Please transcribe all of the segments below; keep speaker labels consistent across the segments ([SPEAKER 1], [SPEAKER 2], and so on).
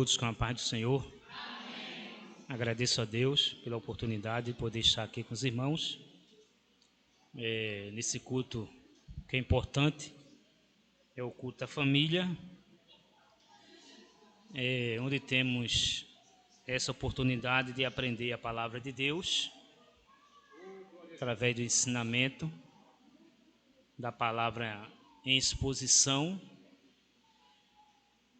[SPEAKER 1] Todos com a paz do Senhor. Amém. Agradeço a Deus pela oportunidade de poder estar aqui com os irmãos nesse culto que é importante, é o culto da família, onde temos essa oportunidade de aprender a palavra de Deus através do ensinamento da palavra em exposição,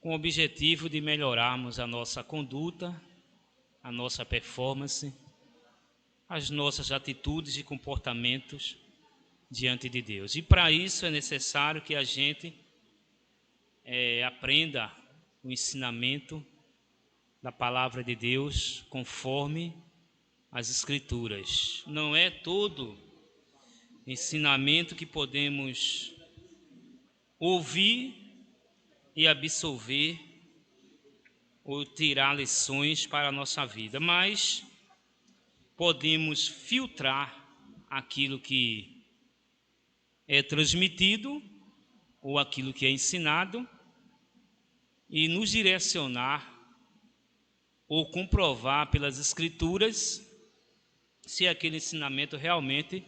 [SPEAKER 1] com o objetivo de melhorarmos a nossa conduta, a nossa performance, as nossas atitudes e comportamentos diante de Deus. E para isso é necessário que a gente aprenda o ensinamento da palavra de Deus conforme as Escrituras. Não é todo ensinamento que podemos ouvir e absorver ou tirar lições para a nossa vida, mas podemos filtrar aquilo que é transmitido ou aquilo que é ensinado e nos direcionar ou comprovar pelas Escrituras se aquele ensinamento realmente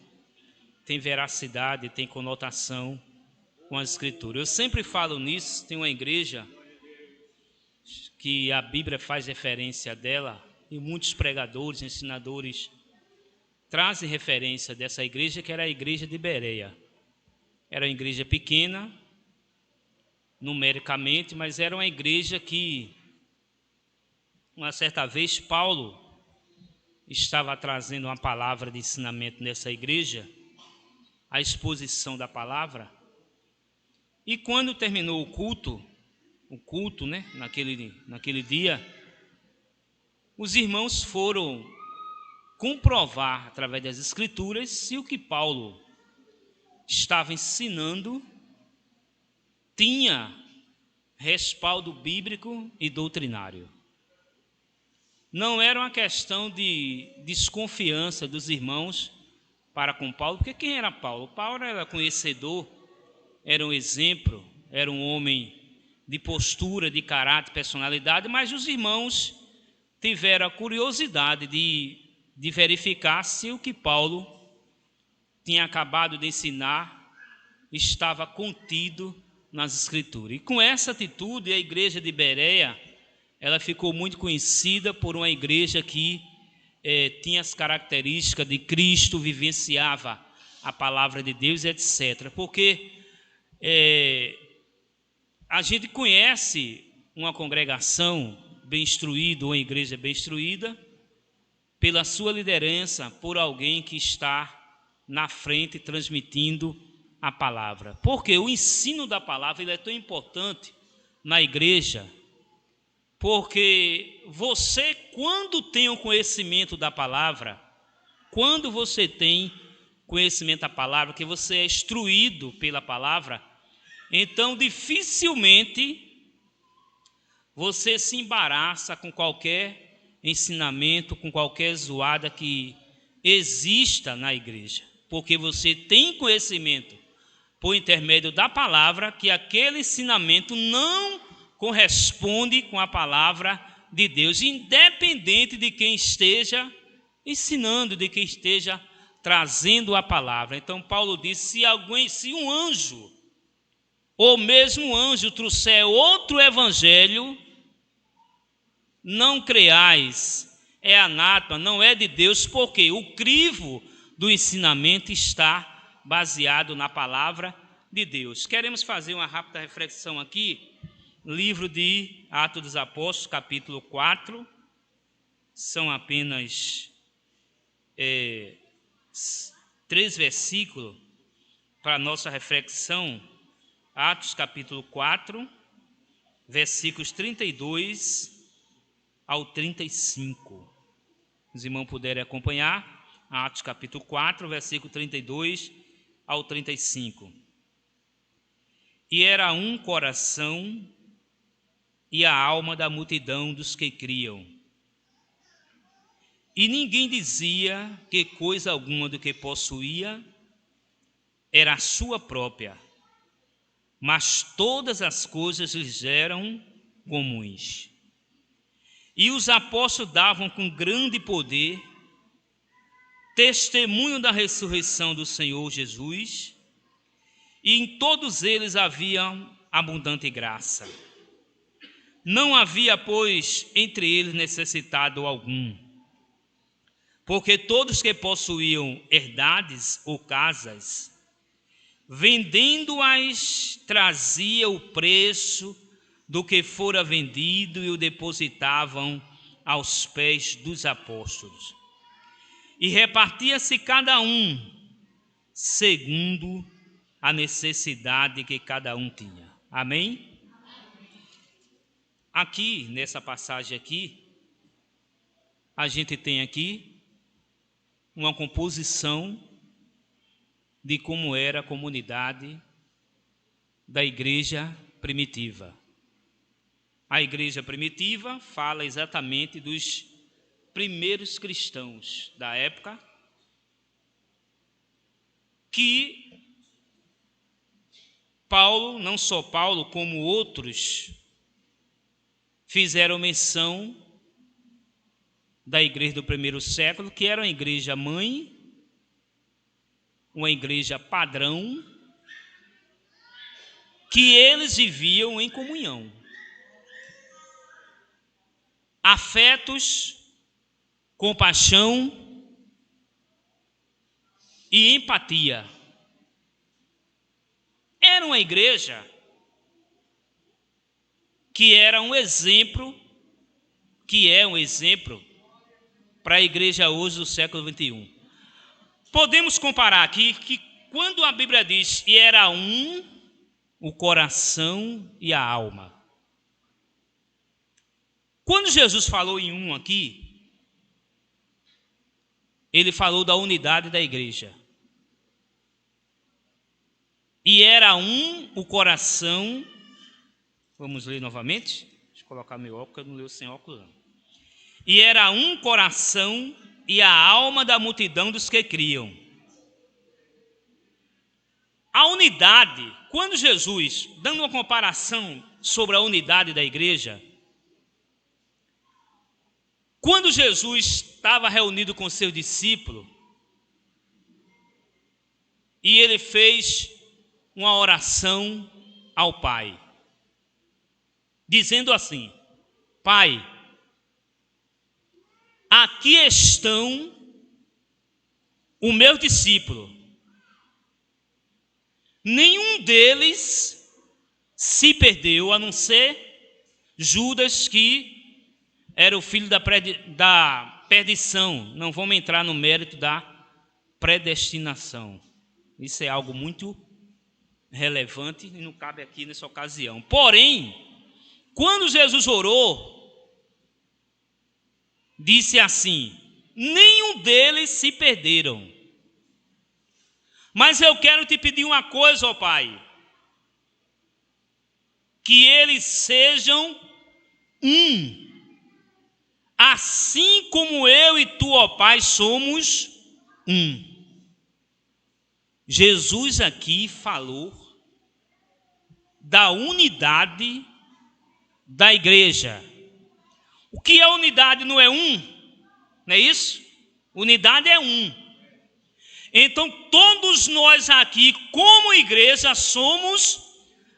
[SPEAKER 1] tem veracidade, tem conotação com as Escrituras. Eu sempre falo nisso. Tem uma igreja que a Bíblia faz referência dela e muitos pregadores, ensinadores trazem referência dessa igreja, que era a igreja de Bereia. Era uma igreja pequena, numericamente, mas era uma igreja que, uma certa vez, Paulo estava trazendo uma palavra de ensinamento nessa igreja, a exposição da palavra. E quando terminou o culto, né, naquele dia, os irmãos foram comprovar através das Escrituras se o que Paulo estava ensinando tinha respaldo bíblico e doutrinário. Não era uma questão de desconfiança dos irmãos para com Paulo, porque quem era Paulo? Paulo era conhecedor, era um exemplo, era um homem de postura, de caráter, personalidade, mas os irmãos tiveram a curiosidade de verificar se o que Paulo tinha acabado de ensinar estava contido nas Escrituras. E com essa atitude, a igreja de Bereia, ela ficou muito conhecida por uma igreja que tinha as características de Cristo, vivenciava a palavra de Deus, etc. Porque a gente conhece uma congregação bem instruída, uma igreja bem instruída, pela sua liderança, por alguém que está na frente transmitindo a palavra. Porque o ensino da palavra ele é tão importante na igreja, porque você, quando tem o conhecimento da palavra, quando você tem conhecimento da palavra, que você é instruído pela palavra, então dificilmente você se embaraça com qualquer ensinamento, com qualquer zoada que exista na igreja, porque você tem conhecimento por intermédio da palavra que aquele ensinamento não corresponde com a palavra de Deus, independente de quem esteja ensinando, de quem esteja trazendo a palavra. Então Paulo disse: se um anjo ou mesmo um anjo trouxer outro evangelho, não creais, é anátema, não é de Deus, porque o crivo do ensinamento está baseado na palavra de Deus. Queremos fazer uma rápida reflexão aqui, livro de Atos dos Apóstolos, capítulo 4, são apenas 3 versículos para a nossa reflexão. Atos capítulo 4, versículos 32 ao 35. Os irmãos puderem acompanhar, Atos capítulo 4, versículo 32 ao 35. E era um coração e a alma da multidão dos que criam. E ninguém dizia que coisa alguma do que possuía era sua própria, mas todas as coisas lhes eram comuns. E os apóstolos davam com grande poder testemunho da ressurreição do Senhor Jesus, e em todos eles havia abundante graça. Não havia, pois, entre eles necessitado algum, porque todos que possuíam herdades ou casas, vendendo-as, trazia o preço do que fora vendido e o depositavam aos pés dos apóstolos. E repartia-se cada um segundo a necessidade que cada um tinha. Amém? Aqui, nessa passagem aqui, a gente tem aqui uma composição de como era a comunidade da igreja primitiva. A igreja primitiva fala exatamente dos primeiros cristãos da época, que Paulo, não só Paulo, como outros, fizeram menção da igreja do primeiro século, que era uma igreja mãe, uma igreja padrão, que eles viviam em comunhão. Afetos, compaixão e empatia. Era uma igreja que era um exemplo, que é um exemplo para a igreja hoje do século XXI. Podemos comparar aqui que quando a Bíblia diz e era um, o coração e a alma. Quando Jesus falou em um aqui, ele falou da unidade da igreja. E era um o coração. Vamos ler novamente? Deixa eu colocar meu óculos, eu não leio sem óculos não. E era um coração e a alma da multidão dos que criam. A unidade, quando Jesus, dando uma comparação sobre a unidade da igreja, quando Jesus estava reunido com seus discípulos, e ele fez uma oração ao Pai, dizendo assim: Pai, aqui estão os meus discípulos, nenhum deles se perdeu, a não ser Judas, que era o filho da perdição. Não vamos entrar no mérito da predestinação. Isso é algo muito relevante e não cabe aqui nessa ocasião. Porém, quando Jesus orou, disse assim: nenhum deles se perderam. Mas eu quero te pedir uma coisa, ó Pai, que eles sejam um, assim como eu e tu, ó Pai, somos um. Jesus aqui falou da unidade da igreja. O que é unidade? Não é um? Não é isso? Unidade é um. Então todos nós aqui, como igreja, somos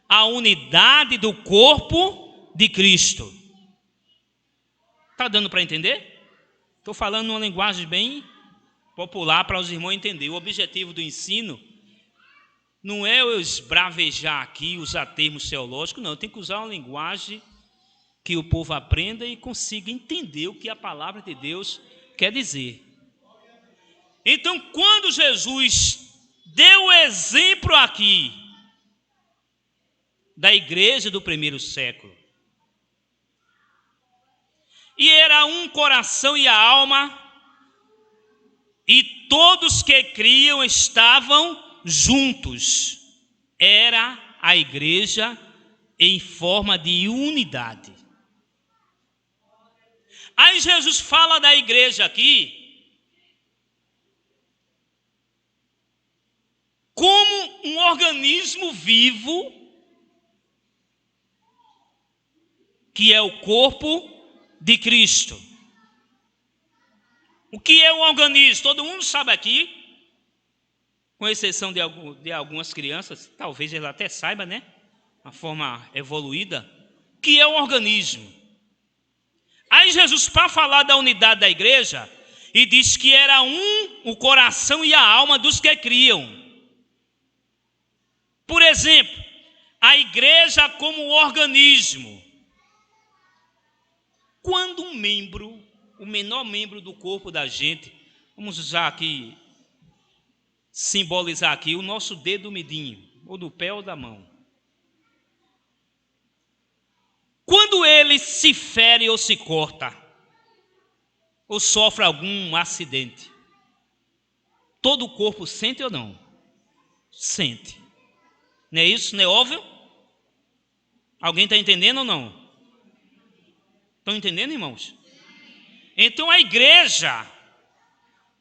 [SPEAKER 1] a unidade do corpo de Cristo. Está dando para entender? Estou falando uma linguagem bem popular para os irmãos entenderem. O objetivo do ensino não é eu esbravejar aqui, usar termos teológicos, não. Eu tenho que usar uma linguagem que o povo aprenda e consiga entender o que a palavra de Deus quer dizer. Então, quando Jesus deu o exemplo aqui da igreja do primeiro século, e era um coração e a alma, e todos que criam estavam juntos, era a igreja em forma de unidade. Aí Jesus fala da igreja aqui como um organismo vivo, que é o corpo de Cristo. O que é um organismo? Todo mundo sabe aqui, com exceção de algumas crianças, talvez ela até saiba, né? Uma forma evoluída, o que é um organismo. Aí Jesus, para falar da unidade da igreja, e diz que era o coração e a alma dos que criam. Por exemplo, a igreja como organismo. Quando um membro, o menor membro do corpo da gente, vamos usar aqui, simbolizar aqui o nosso dedo midinho, ou do pé ou da mão. Quando ele se fere ou se corta, ou sofre algum acidente, todo o corpo sente ou não? Sente. Não é isso? Não é óbvio? Alguém está entendendo ou não? Estão entendendo, irmãos? Então a igreja,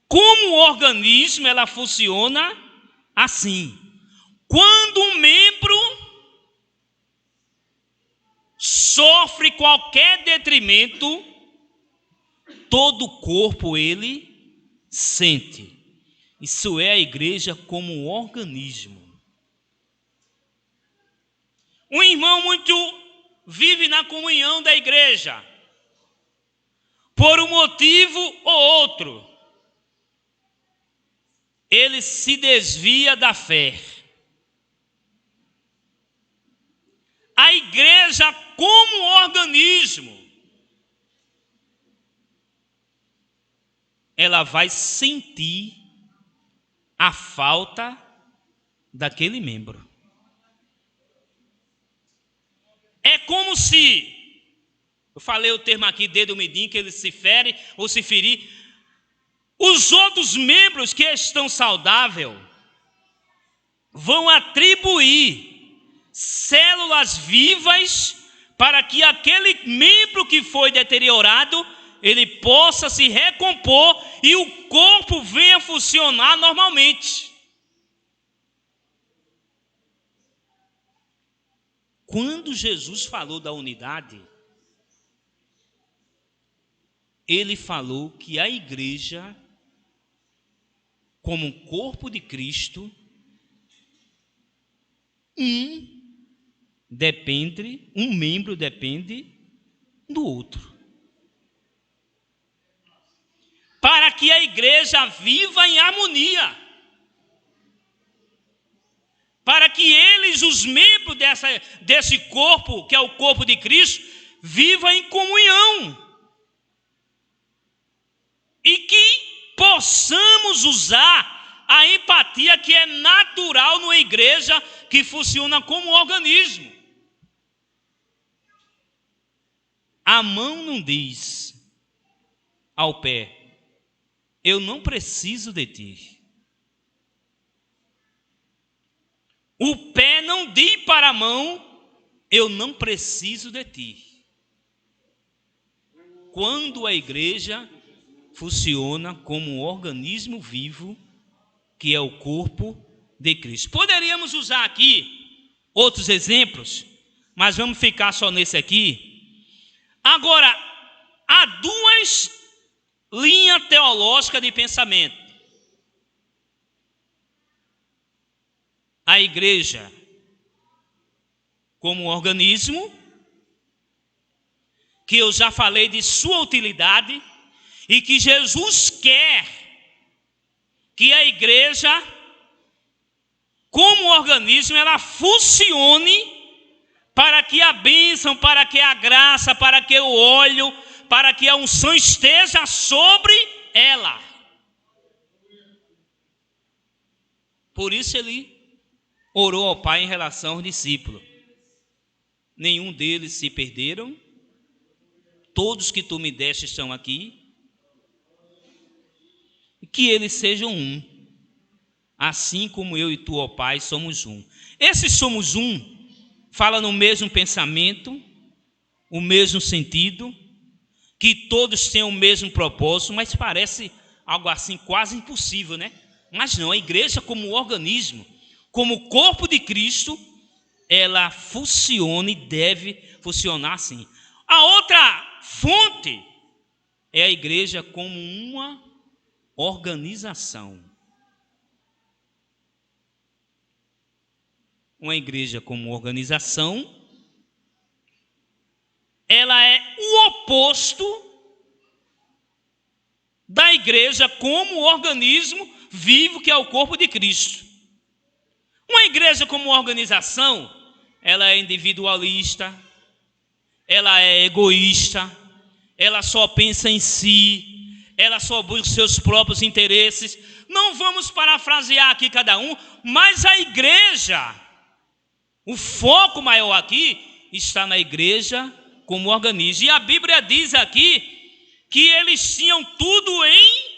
[SPEAKER 1] como organismo, ela funciona assim. Quando um membro sofre qualquer detrimento, todo o corpo ele sente. Isso é a igreja como um organismo. Um irmão muito vive na comunhão da igreja, por um motivo ou outro, ele se desvia da fé. A igreja como organismo, ela vai sentir a falta daquele membro. É como se, eu falei o termo aqui, dedo midinho, que ele se fere ou se ferir. Os outros membros que estão saudáveis vão atribuir células vivas para que aquele membro que foi deteriorado, ele possa se recompor e o corpo venha funcionar normalmente. Quando Jesus falou da unidade, ele falou que a igreja, como um corpo de Cristo, um membro depende do outro. Para que a igreja viva em harmonia. Para que eles, os membros desse corpo, que é o corpo de Cristo, vivam em comunhão. E que possamos usar a empatia que é natural numa igreja que funciona como um organismo. A mão não diz ao pé: eu não preciso de ti. O pé não diz para a mão: eu não preciso de ti. Quando a igreja funciona como um organismo vivo, que é o corpo de Cristo. Poderíamos usar aqui outros exemplos, mas vamos ficar só nesse aqui. Agora, há duas linhas teológicas de pensamento. A igreja como um organismo, que eu já falei de sua utilidade, e que Jesus quer que a igreja, como organismo, ela funcione para que a bênção, para que a graça, para que o óleo, para que a unção esteja sobre ela. Por isso ele orou ao Pai em relação aos discípulos. Nenhum deles se perderam, todos que tu me deste estão aqui, e que eles sejam um, assim como eu e tu, ó Pai, somos um. Esse somos um fala no mesmo pensamento, o mesmo sentido, que todos têm o mesmo propósito, mas parece algo assim quase impossível, né? Mas não, a igreja como organismo, como corpo de Cristo, ela funciona e deve funcionar assim. A outra fonte é a igreja como uma organização. Uma igreja como organização, ela é o oposto da igreja como organismo vivo, que é o corpo de Cristo. Uma igreja como organização, ela é individualista, ela é egoísta, ela só pensa em si, ela só busca seus próprios interesses. Não vamos parafrasear aqui cada um, mas a igreja, o foco maior aqui está na igreja como organismo. E a Bíblia diz aqui que eles tinham tudo em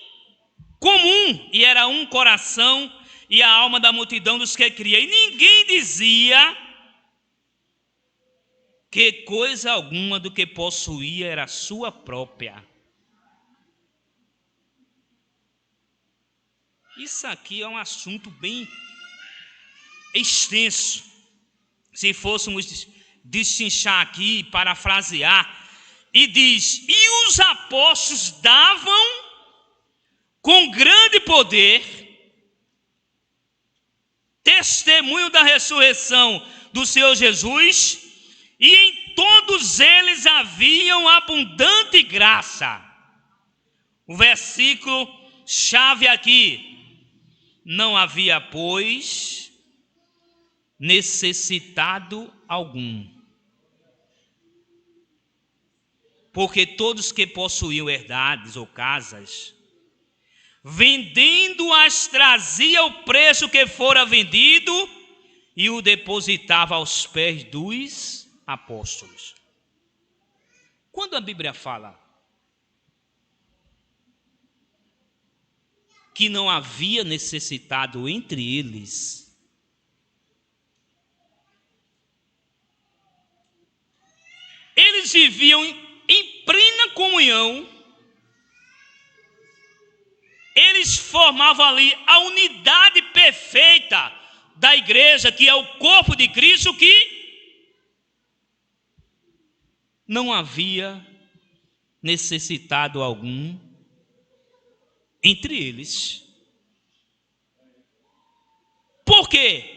[SPEAKER 1] comum, e era um coração e a alma da multidão dos que cria. E ninguém dizia que coisa alguma do que possuía era sua própria. Isso aqui é um assunto bem extenso. Se fôssemos destrinchar aqui, parafrasear, e diz: e os apóstolos davam com grande poder testemunho da ressurreição do Senhor Jesus, e em todos eles haviam abundante graça. O versículo chave aqui: não havia, pois, necessitado algum, porque todos que possuíam herdades ou casas, vendendo-as, trazia o preço que fora vendido e o depositava aos pés dos apóstolos. Quando a Bíblia fala que não havia necessitado entre eles, eles viviam em plena comunhão, eles formavam ali a unidade perfeita da igreja, que é o corpo de Cristo, que não havia necessitado algum entre eles. Por quê?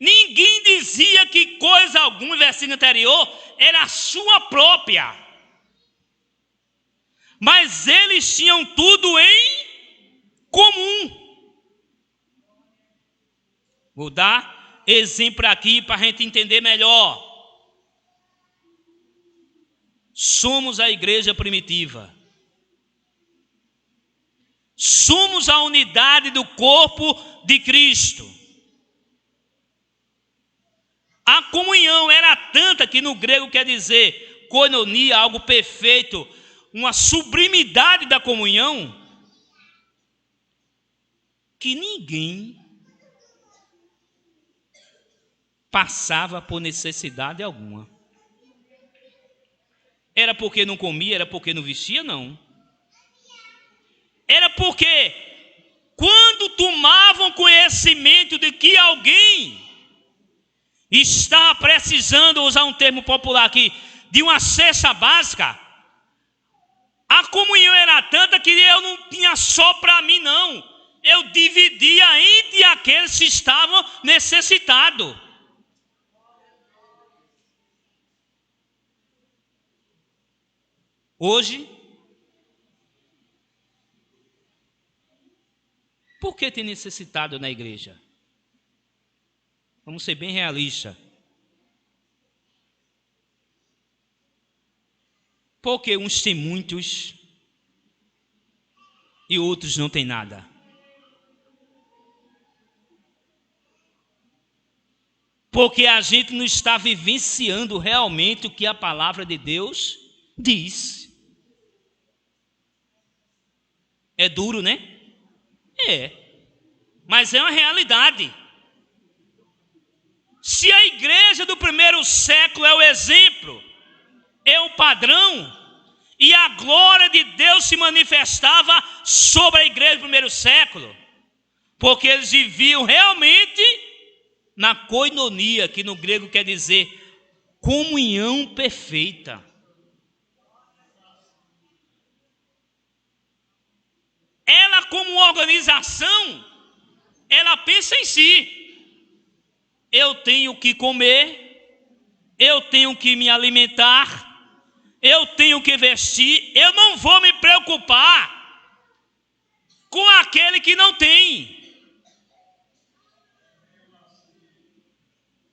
[SPEAKER 1] Ninguém dizia que coisa alguma, no versículo anterior, era sua própria. Mas eles tinham tudo em comum. Vou dar exemplo aqui para a gente entender melhor. Somos a igreja primitiva. Somos a unidade do corpo de Cristo. A comunhão era tanta, que no grego quer dizer koinonia, algo perfeito, uma sublimidade da comunhão, que ninguém passava por necessidade alguma. Era porque não comia, era porque não vestia? Não. Era porque quando tomavam conhecimento de que alguém está precisando, usar um termo popular aqui, de uma cesta básica, a comunhão era tanta que eu não tinha só para mim, não. Eu dividia entre aqueles que estavam necessitados. Hoje, por que tem necessitado na igreja? Vamos ser bem realistas. Porque uns têm muitos e outros não têm nada. Porque a gente não está vivenciando realmente o que a palavra de Deus diz. É duro, né? É. Mas é uma realidade. Se a igreja do primeiro século é o exemplo, é o padrão, e a glória de Deus se manifestava sobre a igreja do primeiro século, porque eles viviam realmente na koinonia, que no grego quer dizer comunhão perfeita. Ela, como organização, ela pensa em si. Eu tenho que comer, eu tenho que me alimentar, eu tenho que vestir, eu não vou me preocupar com aquele que não tem.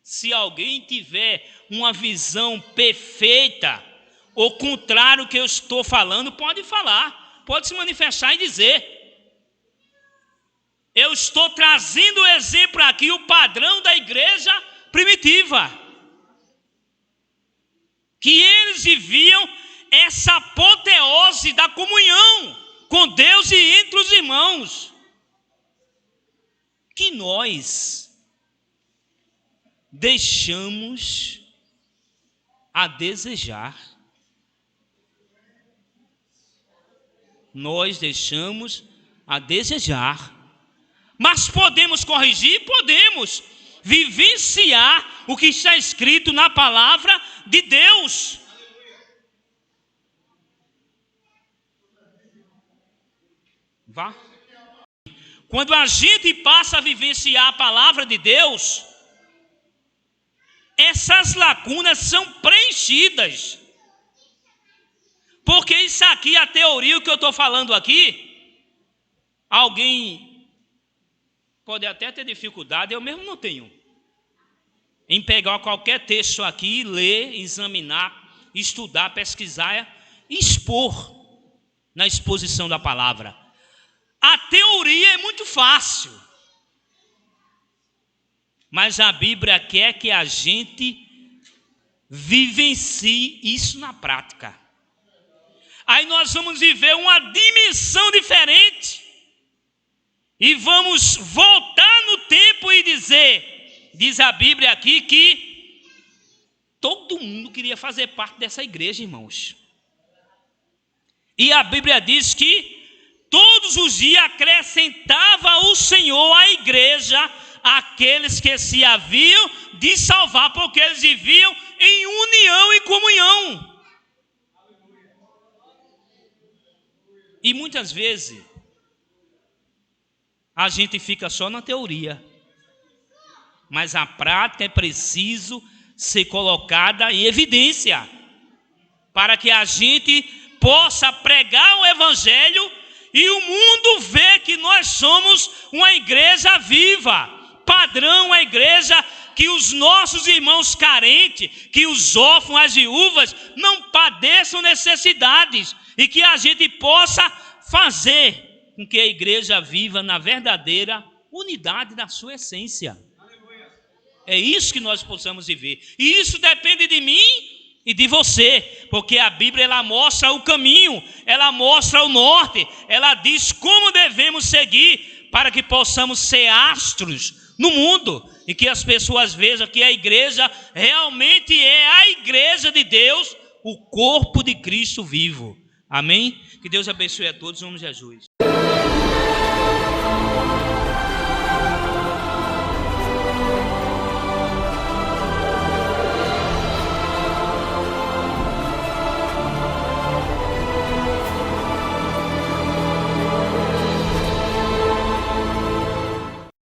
[SPEAKER 1] Se alguém tiver uma visão perfeita, ou contrário ao que eu estou falando, pode falar, pode se manifestar e dizer. Eu estou trazendo o exemplo aqui, o padrão da igreja primitiva. Que eles viviam essa apoteose da comunhão com Deus e entre os irmãos. Que nós deixamos a desejar. Nós deixamos a desejar. Mas podemos corrigir? Podemos vivenciar o que está escrito na palavra de Deus. Vá. Quando a gente passa a vivenciar a palavra de Deus, essas lacunas são preenchidas. Porque isso aqui, a teoria, o que eu estou falando aqui, alguém pode até ter dificuldade, eu mesmo não tenho, em pegar qualquer texto aqui, ler, examinar, estudar, pesquisar e expor na exposição da palavra. A teoria é muito fácil, mas a Bíblia quer que a gente vivencie isso na prática. Aí nós vamos viver uma dimensão diferente. E vamos voltar no tempo e dizer, diz a Bíblia aqui, que todo mundo queria fazer parte dessa igreja, irmãos. E a Bíblia diz que todos os dias acrescentava o Senhor à igreja aqueles que se haviam de salvar, porque eles viviam em união e comunhão. E muitas vezes a gente fica só na teoria, mas a prática é preciso ser colocada em evidência, para que a gente possa pregar o evangelho e o mundo vê que nós somos uma igreja viva, padrão, uma igreja que os nossos irmãos carentes, que os órfãos, as viúvas, não padeçam necessidades, e que a gente possa fazer com que a igreja viva na verdadeira unidade da sua essência. É isso que nós possamos viver. E isso depende de mim e de você, porque a Bíblia ela mostra o caminho, ela mostra o norte, ela diz como devemos seguir para que possamos ser astros no mundo e que as pessoas vejam que a igreja realmente é a igreja de Deus, o corpo de Cristo vivo. Amém? Que Deus abençoe a todos, em nome de Jesus.